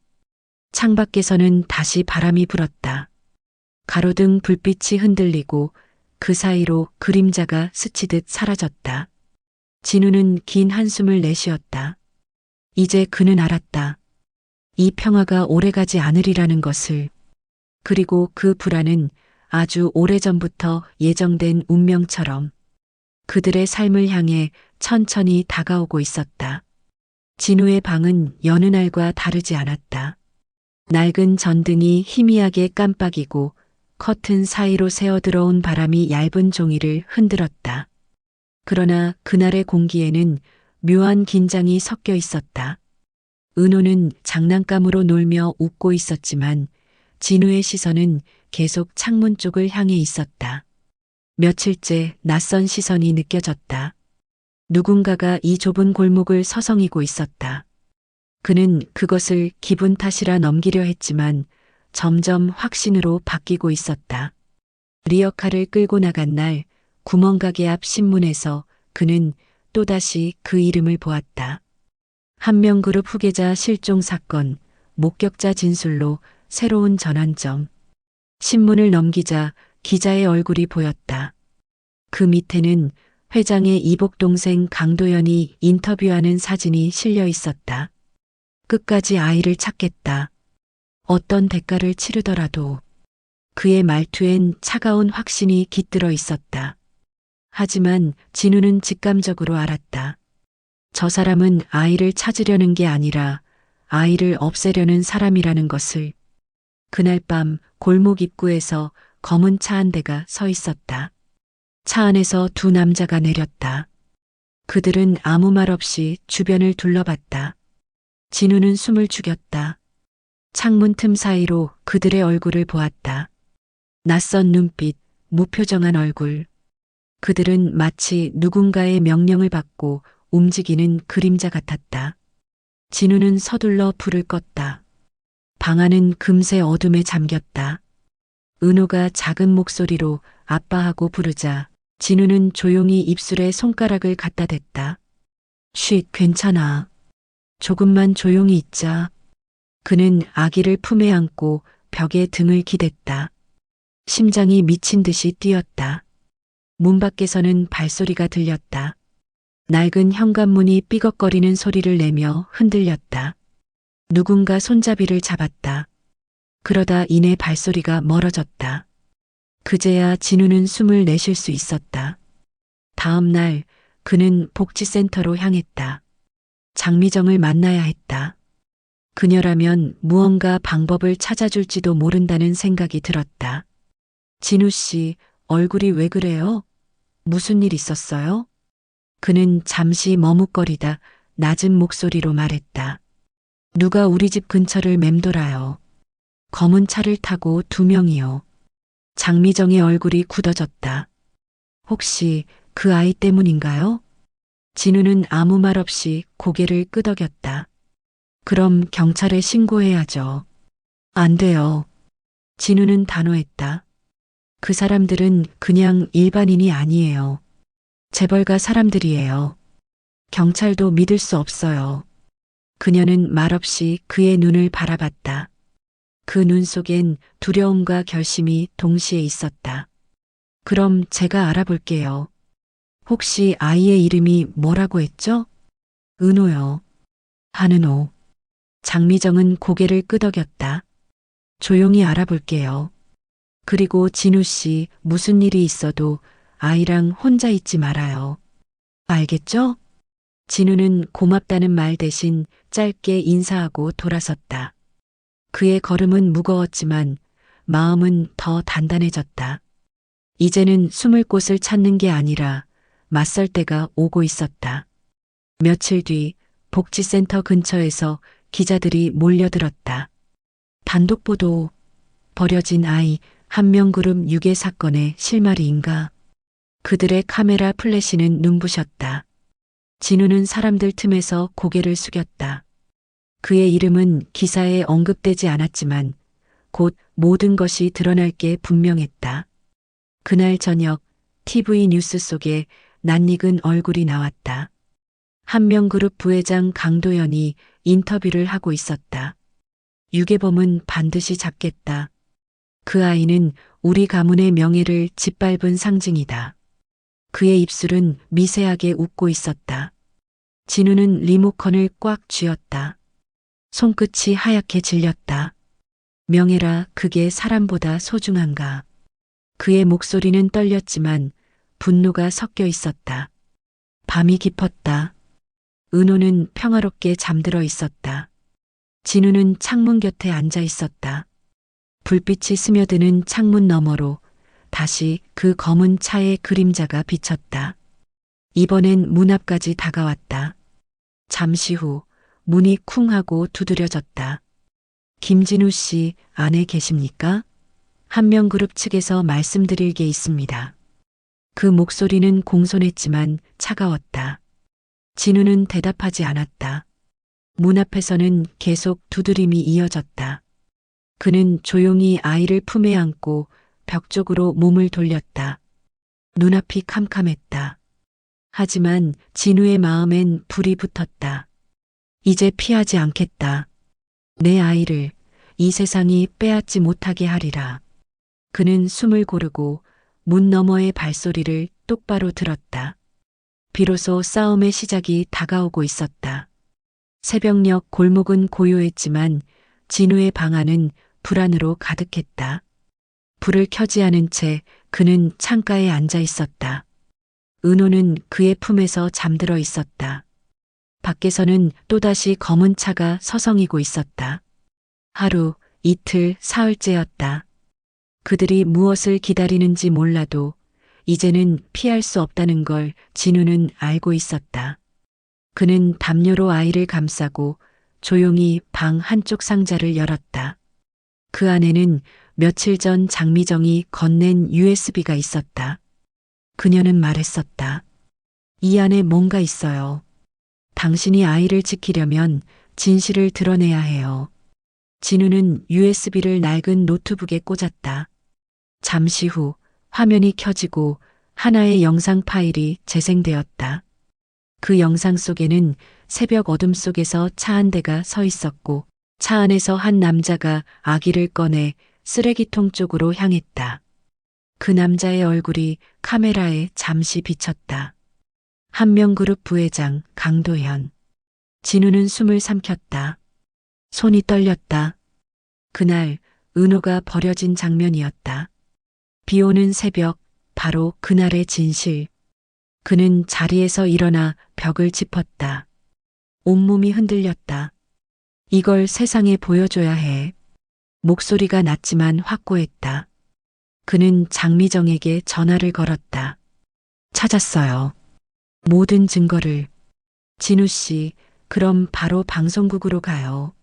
창밖에서는 다시 바람이 불었다. 가로등 불빛이 흔들리고 그 사이로 그림자가 스치듯 사라졌다. 진우는 긴 한숨을 내쉬었다. 이제 그는 알았다. 이 평화가 오래가지 않으리라는 것을. 그리고 그 불안은 아주 오래전부터 예정된 운명처럼 그들의 삶을 향해 천천히 다가오고 있었다. 진우의 방은 여느 날과 다르지 않았다. 낡은 전등이 희미하게 깜빡이고 커튼 사이로 새어들어온 바람이 얇은 종이를 흔들었다. 그러나 그날의 공기에는 묘한 긴장이 섞여 있었다. 은호는 장난감으로 놀며 웃고 있었지만 진우의 시선은 계속 창문 쪽을 향해 있었다. 며칠째 낯선 시선이 느껴졌다. 누군가가 이 좁은 골목을 서성이고 있었다. 그는 그것을 기분 탓이라 넘기려 했지만 점점 확신으로 바뀌고 있었다. 리어카를 끌고 나간 날 구멍가게 앞 신문에서 그는 또다시 그 이름을 보았다. 한명그룹 후계자 실종 사건, 목격자 진술로 새로운 전환점. 신문을 넘기자 기자의 얼굴이 보였다. 그 밑에는 회장의 이복 동생 강도연이 인터뷰하는 사진이 실려 있었다. 끝까지 아이를 찾겠다. 어떤 대가를 치르더라도. 그의 말투엔 차가운 확신이 깃들어 있었다. 하지만 진우는 직감적으로 알았다. 저 사람은 아이를 찾으려는 게 아니라 아이를 없애려는 사람이라는 것을. 그날 밤 골목 입구에서 검은 차 한 대가 서 있었다. 차 안에서 두 남자가 내렸다. 그들은 아무 말 없이 주변을 둘러봤다. 진우는 숨을 죽였다. 창문 틈 사이로 그들의 얼굴을 보았다. 낯선 눈빛, 무표정한 얼굴. 그들은 마치 누군가의 명령을 받고 움직이는 그림자 같았다. 진우는 서둘러 불을 껐다. 방 안은 금세 어둠에 잠겼다. 은호가 작은 목소리로 아빠하고 부르자 진우는 조용히 입술에 손가락을 갖다 댔다. 쉿, 괜찮아. 조금만 조용히 있자. 그는 아기를 품에 안고 벽에 등을 기댔다. 심장이 미친 듯이 뛰었다. 문 밖에서는 발소리가 들렸다. 낡은 현관문이 삐걱거리는 소리를 내며 흔들렸다. 누군가 손잡이를 잡았다. 그러다 이내 발소리가 멀어졌다. 그제야 진우는 숨을 내쉴 수 있었다. 다음 날 그는 복지센터로 향했다. 장미정을 만나야 했다. 그녀라면 무언가 방법을 찾아줄지도 모른다는 생각이 들었다. 진우 씨, 얼굴이 왜 그래요? 무슨 일 있었어요? 그는 잠시 머뭇거리다 낮은 목소리로 말했다. 누가 우리 집 근처를 맴돌아요. 검은 차를 타고 두 명이요. 장미정의 얼굴이 굳어졌다. 혹시 그 아이 때문인가요? 진우는 아무 말 없이 고개를 끄덕였다. 그럼 경찰에 신고해야죠. 안 돼요. 진우는 단호했다. 그 사람들은 그냥 일반인이 아니에요. 재벌가 사람들이에요. 경찰도 믿을 수 없어요. 그녀는 말없이 그의 눈을 바라봤다. 그 눈 속엔 두려움과 결심이 동시에 있었다. 그럼 제가 알아볼게요. 혹시 아이의 이름이 뭐라고 했죠? 은호요. 한은호. 장미정은 고개를 끄덕였다. 조용히 알아볼게요. 그리고 진우 씨 무슨 일이 있어도 아이랑 혼자 있지 말아요. 알겠죠? 진우는 고맙다는 말 대신 짧게 인사하고 돌아섰다. 그의 걸음은 무거웠지만 마음은 더 단단해졌다. 이제는 숨을 곳을 찾는 게 아니라 맞설 때가 오고 있었다. 며칠 뒤 복지센터 근처에서 기자들이 몰려들었다. 단독 보도, 버려진 아이 한명그룹 유괴 사건의 실마리인가. 그들의 카메라 플래시는 눈부셨다. 진우는 사람들 틈에서 고개를 숙였다. 그의 이름은 기사에 언급되지 않았지만 곧 모든 것이 드러날 게 분명했다. 그날 저녁 TV 뉴스 속에 낯익은 얼굴이 나왔다. 한명그룹 부회장 강도연이 인터뷰를 하고 있었다. 유괴범은 반드시 잡겠다. 그 아이는 우리 가문의 명예를 짓밟은 상징이다. 그의 입술은 미세하게 웃고 있었다. 진우는 리모컨을 꽉 쥐었다. 손끝이 하얗게 질렸다. 명예라 그게 사람보다 소중한가. 그의 목소리는 떨렸지만 분노가 섞여 있었다. 밤이 깊었다. 은호는 평화롭게 잠들어 있었다. 진우는 창문 곁에 앉아 있었다. 불빛이 스며드는 창문 너머로 다시 그 검은 차의 그림자가 비쳤다. 이번엔 문 앞까지 다가왔다. 잠시 후 문이 쿵 하고 두드려졌다. 김진우 씨 안에 계십니까? 한명그룹 측에서 말씀드릴 게 있습니다. 그 목소리는 공손했지만 차가웠다. 진우는 대답하지 않았다. 문 앞에서는 계속 두드림이 이어졌다. 그는 조용히 아이를 품에 안고 벽 쪽으로 몸을 돌렸다. 눈앞이 캄캄했다. 하지만 진우의 마음엔 불이 붙었다. 이제 피하지 않겠다. 내 아이를 이 세상이 빼앗지 못하게 하리라. 그는 숨을 고르고 문 너머의 발소리를 똑바로 들었다. 비로소 싸움의 시작이 다가오고 있었다. 새벽녘 골목은 고요했지만 진우의 방 안은 불안으로 가득했다. 불을 켜지 않은 채 그는 창가에 앉아 있었다. 은호는 그의 품에서 잠들어 있었다. 밖에서는 또다시 검은 차가 서성이고 있었다. 하루, 이틀, 사흘째였다. 그들이 무엇을 기다리는지 몰라도 이제는 피할 수 없다는 걸 진우는 알고 있었다. 그는 담요로 아이를 감싸고 조용히 방 한쪽 상자를 열었다. 그 안에는 며칠 전 장미정이 건넨 USB가 있었다. 그녀는 말했었다. 이 안에 뭔가 있어요. 당신이 아이를 지키려면 진실을 드러내야 해요. 진우는 USB를 낡은 노트북에 꽂았다. 잠시 후 화면이 켜지고 하나의 영상 파일이 재생되었다. 그 영상 속에는 새벽 어둠 속에서 차 한 대가 서 있었고 차 안에서 한 남자가 아기를 꺼내 쓰레기통 쪽으로 향했다. 그 남자의 얼굴이 카메라에 잠시 비쳤다. 한명그룹 부회장 강도현. 진우는 숨을 삼켰다. 손이 떨렸다. 그날 은호가 버려진 장면이었다. 비 오는 새벽, 바로 그날의 진실. 그는 자리에서 일어나 벽을 짚었다. 온몸이 흔들렸다. 이걸 세상에 보여줘야 해. 목소리가 낮지만 확고했다. 그는 장미정에게 전화를 걸었다. 찾았어요. 모든 증거를. 진우 씨, 그럼 바로 방송국으로 가요.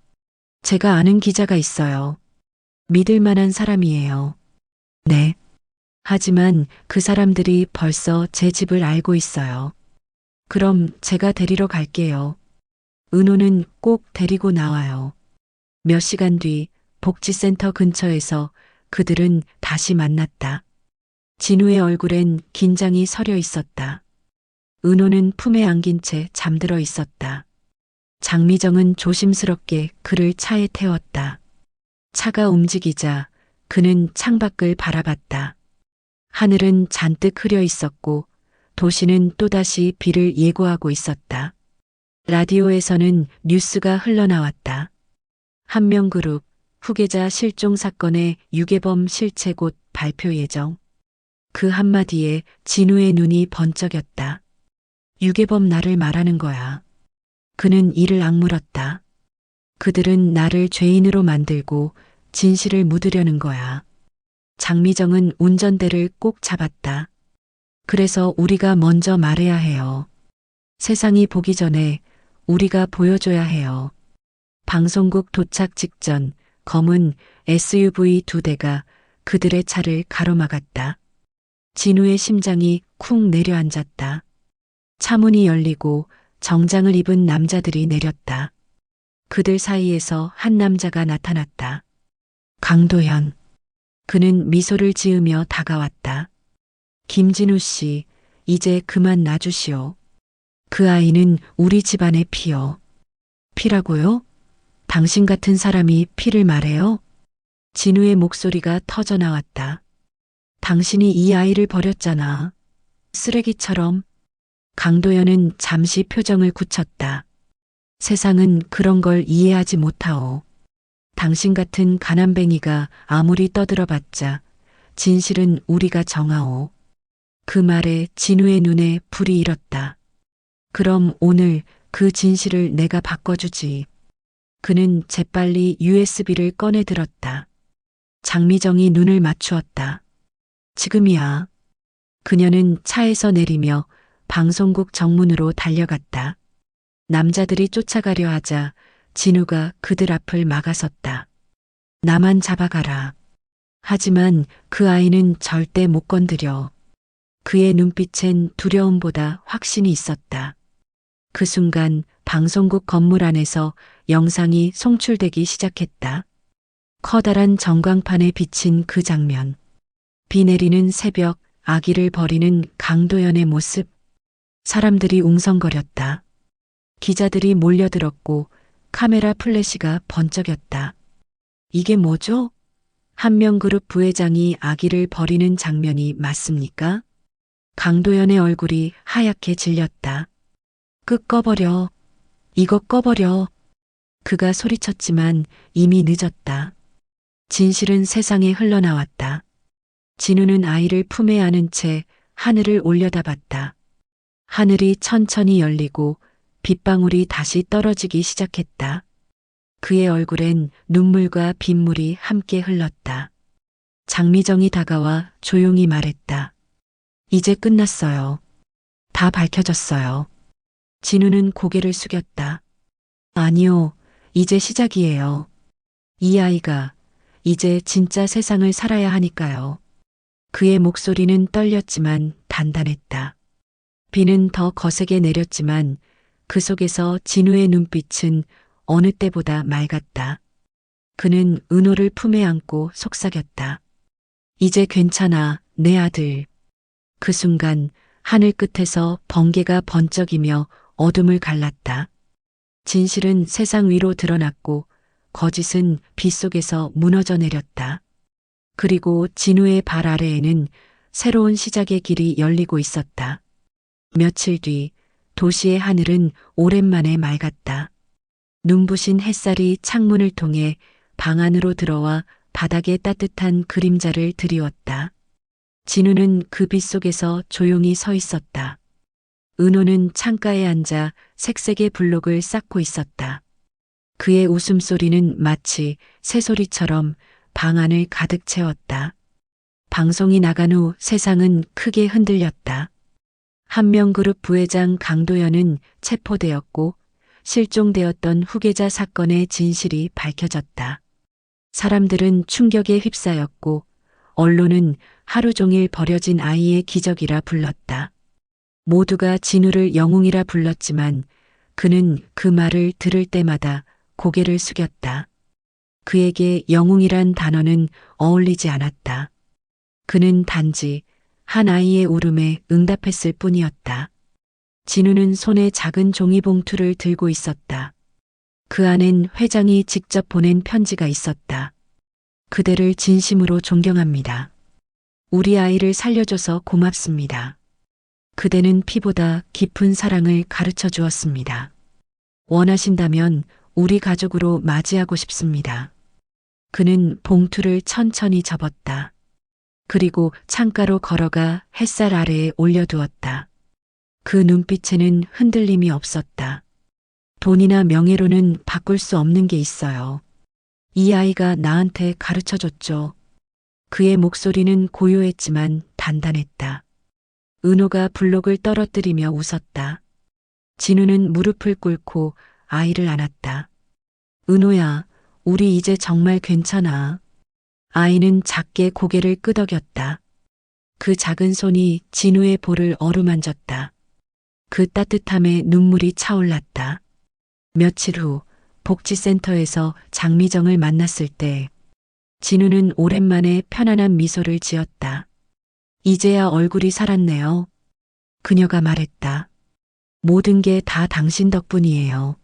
제가 아는 기자가 있어요. 믿을 만한 사람이에요. 네. 하지만 그 사람들이 벌써 제 집을 알고 있어요. 그럼 제가 데리러 갈게요. 은호는 꼭 데리고 나와요. 몇 시간 뒤 복지센터 근처에서 그들은 다시 만났다. 진우의 얼굴엔 긴장이 서려 있었다. 은호는 품에 안긴 채 잠들어 있었다. 장미정은 조심스럽게 그를 차에 태웠다. 차가 움직이자 그는 창밖을 바라봤다. 하늘은 잔뜩 흐려 있었고 도시는 또다시 비를 예고하고 있었다. 라디오에서는 뉴스가 흘러나왔다. 한명그룹 후계자 실종 사건의 유괴범 실체 곧 발표 예정. 그 한마디에 진우의 눈이 번쩍였다. 유괴범 나를 말하는 거야. 그는 이를 악물었다. 그들은 나를 죄인으로 만들고 진실을 묻으려는 거야. 장미정은 운전대를 꼭 잡았다. 그래서 우리가 먼저 말해야 해요. 세상이 보기 전에 우리가 보여줘야 해요. 방송국 도착 직전 검은 SUV 2대가 그들의 차를 가로막았다. 진우의 심장이 쿵 내려앉았다. 차문이 열리고 정장을 입은 남자들이 내렸다. 그들 사이에서 한 남자가 나타났다. 강도현. 그는 미소를 지으며 다가왔다. 김진우 씨, 이제 그만 놔주시오. 그 아이는 우리 집안의 피요. 피라고요? 당신 같은 사람이 피를 말해요? 진우의 목소리가 터져 나왔다. 당신이 이 아이를 버렸잖아. 쓰레기처럼. 강도현은 잠시 표정을 굳혔다. 세상은 그런 걸 이해하지 못하오. 당신 같은 가난뱅이가 아무리 떠들어봤자 진실은 우리가 정하오. 그 말에 진우의 눈에 불이 일었다. 그럼 오늘 그 진실을 내가 바꿔주지. 그는 재빨리 USB를 꺼내 들었다. 장미정이 눈을 맞추었다. 지금이야. 그녀는 차에서 내리며 방송국 정문으로 달려갔다. 남자들이 쫓아가려 하자 진우가 그들 앞을 막아섰다. 나만 잡아가라. 하지만 그 아이는 절대 못 건드려. 그의 눈빛엔 두려움보다 확신이 있었다. 그 순간 방송국 건물 안에서 영상이 송출되기 시작했다. 커다란 전광판에 비친 그 장면. 비 내리는 새벽, 아기를 버리는 강도현의 모습. 사람들이 웅성거렸다. 기자들이 몰려들었고 카메라 플래시가 번쩍였다. 이게 뭐죠? 한명그룹 부회장이 아기를 버리는 장면이 맞습니까? 강도현의 얼굴이 하얗게 질렸다. 꺼버려. 이거 꺼버려. 그가 소리쳤지만 이미 늦었다. 진실은 세상에 흘러나왔다. 진우는 아이를 품에 안은 채 하늘을 올려다봤다. 하늘이 천천히 열리고 빗방울이 다시 떨어지기 시작했다. 그의 얼굴엔 눈물과 빗물이 함께 흘렀다. 장미정이 다가와 조용히 말했다. 이제 끝났어요. 다 밝혀졌어요. 진우는 고개를 숙였다. 아니요, 이제 시작이에요. 이 아이가 이제 진짜 세상을 살아야 하니까요. 그의 목소리는 떨렸지만 단단했다. 비는 더 거세게 내렸지만 그 속에서 진우의 눈빛은 어느 때보다 맑았다. 그는 은호를 품에 안고 속삭였다. 이제 괜찮아, 내 아들. 그 순간 하늘 끝에서 번개가 번쩍이며 어둠을 갈랐다. 진실은 세상 위로 드러났고 거짓은 빗속에서 무너져 내렸다. 그리고 진우의 발 아래에는 새로운 시작의 길이 열리고 있었다. 며칠 뒤 도시의 하늘은 오랜만에 맑았다. 눈부신 햇살이 창문을 통해 방 안으로 들어와 바닥에 따뜻한 그림자를 드리웠다. 진우는 그 빛 속에서 조용히 서 있었다. 은호는 창가에 앉아 색색의 블록을 쌓고 있었다. 그의 웃음소리는 마치 새소리처럼 방 안을 가득 채웠다. 방송이 나간 후 세상은 크게 흔들렸다. 한명그룹 부회장 강도현은 체포되었고 실종되었던 후계자 사건의 진실이 밝혀졌다. 사람들은 충격에 휩싸였고 언론은 하루 종일 버려진 아이의 기적이라 불렀다. 모두가 진우를 영웅이라 불렀지만 그는 그 말을 들을 때마다 고개를 숙였다. 그에게 영웅이란 단어는 어울리지 않았다. 그는 단지 한 아이의 울음에 응답했을 뿐이었다. 진우는 손에 작은 종이봉투를 들고 있었다. 그 안엔 회장이 직접 보낸 편지가 있었다. 그대를 진심으로 존경합니다. 우리 아이를 살려줘서 고맙습니다. 그대는 피보다 깊은 사랑을 가르쳐 주었습니다. 원하신다면 우리 가족으로 맞이하고 싶습니다. 그는 봉투를 천천히 접었다. 그리고 창가로 걸어가 햇살 아래에 올려두었다. 그 눈빛에는 흔들림이 없었다. 돈이나 명예로는 바꿀 수 없는 게 있어요. 이 아이가 나한테 가르쳐줬죠. 그의 목소리는 고요했지만 단단했다. 은호가 블록을 떨어뜨리며 웃었다. 진우는 무릎을 꿇고 아이를 안았다. 은호야, 우리 이제 정말 괜찮아. 아이는 작게 고개를 끄덕였다. 그 작은 손이 진우의 볼을 어루만졌다. 그 따뜻함에 눈물이 차올랐다. 며칠 후 복지센터에서 장미정을 만났을 때 진우는 오랜만에 편안한 미소를 지었다. 이제야 얼굴이 살았네요. 그녀가 말했다. 모든 게 다 당신 덕분이에요.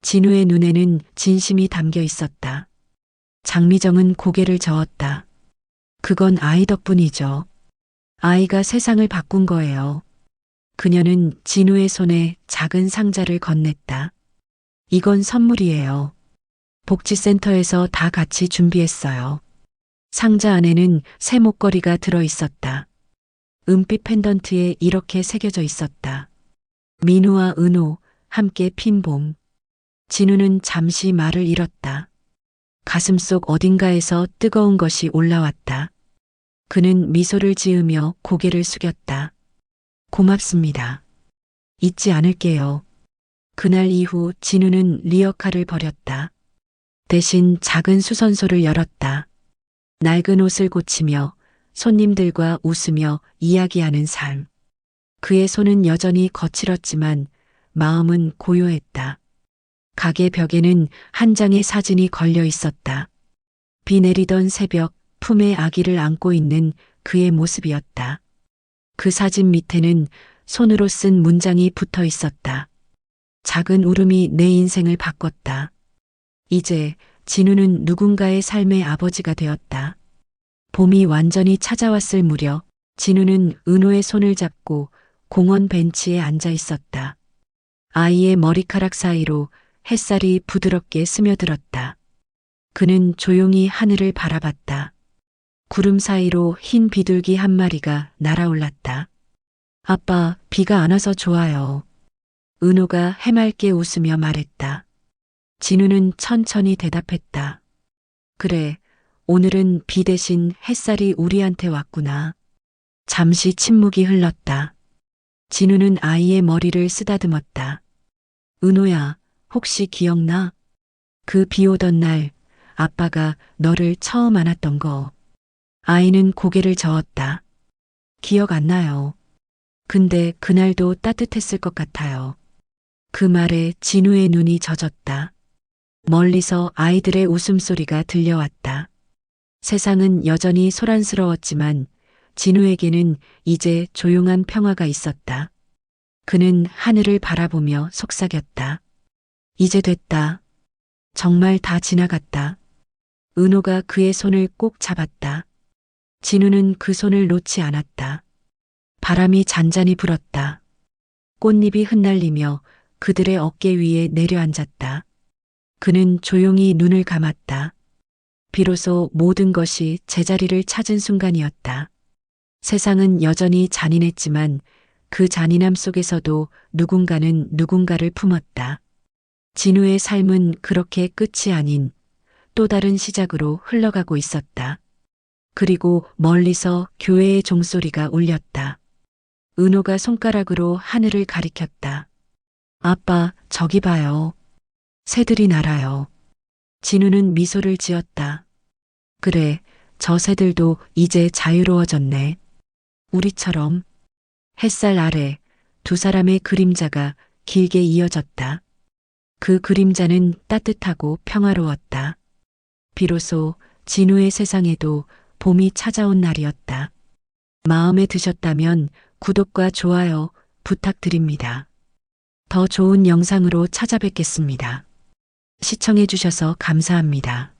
진우의 눈에는 진심이 담겨 있었다. 장미정은 고개를 저었다. 그건 아이 덕분이죠. 아이가 세상을 바꾼 거예요. 그녀는 진우의 손에 작은 상자를 건넸다. 이건 선물이에요. 복지센터에서 다 같이 준비했어요. 상자 안에는 새 목걸이가 들어 있었다. 은빛 펜던트에 이렇게 새겨져 있었다. 민우와 은호, 함께 핀 봄. 진우는 잠시 말을 잃었다. 가슴속 어딘가에서 뜨거운 것이 올라왔다. 그는 미소를 지으며 고개를 숙였다. 고맙습니다. 잊지 않을게요. 그날 이후 진우는 리어카를 버렸다. 대신 작은 수선소를 열었다. 낡은 옷을 고치며 손님들과 웃으며 이야기하는 삶. 그의 손은 여전히 거칠었지만 마음은 고요했다. 가게 벽에는 한 장의 사진이 걸려 있었다. 비 내리던 새벽 품에 아기를 안고 있는 그의 모습이었다. 그 사진 밑에는 손으로 쓴 문장이 붙어 있었다. 작은 울음이 내 인생을 바꿨다. 이제 진우는 누군가의 삶의 아버지가 되었다. 봄이 완전히 찾아왔을 무렵 진우는 은호의 손을 잡고 공원 벤치에 앉아 있었다. 아이의 머리카락 사이로 햇살이 부드럽게 스며들었다. 그는 조용히 하늘을 바라봤다. 구름 사이로 흰 비둘기 한 마리가 날아올랐다. 아빠, 비가 안 와서 좋아요. 은호가 해맑게 웃으며 말했다. 진우는 천천히 대답했다. 그래, 오늘은 비 대신 햇살이 우리한테 왔구나. 잠시 침묵이 흘렀다. 진우는 아이의 머리를 쓰다듬었다. 은호야, 혹시 기억나? 그 비 오던 날 아빠가 너를 처음 안았던 거. 아이는 고개를 저었다. 기억 안 나요. 근데 그날도 따뜻했을 것 같아요. 그 말에 진우의 눈이 젖었다. 멀리서 아이들의 웃음소리가 들려왔다. 세상은 여전히 소란스러웠지만 진우에게는 이제 조용한 평화가 있었다. 그는 하늘을 바라보며 속삭였다. 이제 됐다. 정말 다 지나갔다. 은호가 그의 손을 꼭 잡았다. 진우는 그 손을 놓지 않았다. 바람이 잔잔히 불었다. 꽃잎이 흩날리며 그들의 어깨 위에 내려앉았다. 그는 조용히 눈을 감았다. 비로소 모든 것이 제자리를 찾은 순간이었다. 세상은 여전히 잔인했지만 그 잔인함 속에서도 누군가는 누군가를 품었다. 진우의 삶은 그렇게 끝이 아닌 또 다른 시작으로 흘러가고 있었다. 그리고 멀리서 교회의 종소리가 울렸다. 은호가 손가락으로 하늘을 가리켰다. 아빠, 저기 봐요. 새들이 날아요. 진우는 미소를 지었다. 그래, 저 새들도 이제 자유로워졌네. 우리처럼. 햇살 아래 두 사람의 그림자가 길게 이어졌다. 그 그림자는 따뜻하고 평화로웠다. 비로소 진우의 세상에도 봄이 찾아온 날이었다. 마음에 드셨다면 구독과 좋아요 부탁드립니다. 더 좋은 영상으로 찾아뵙겠습니다. 시청해 주셔서 감사합니다.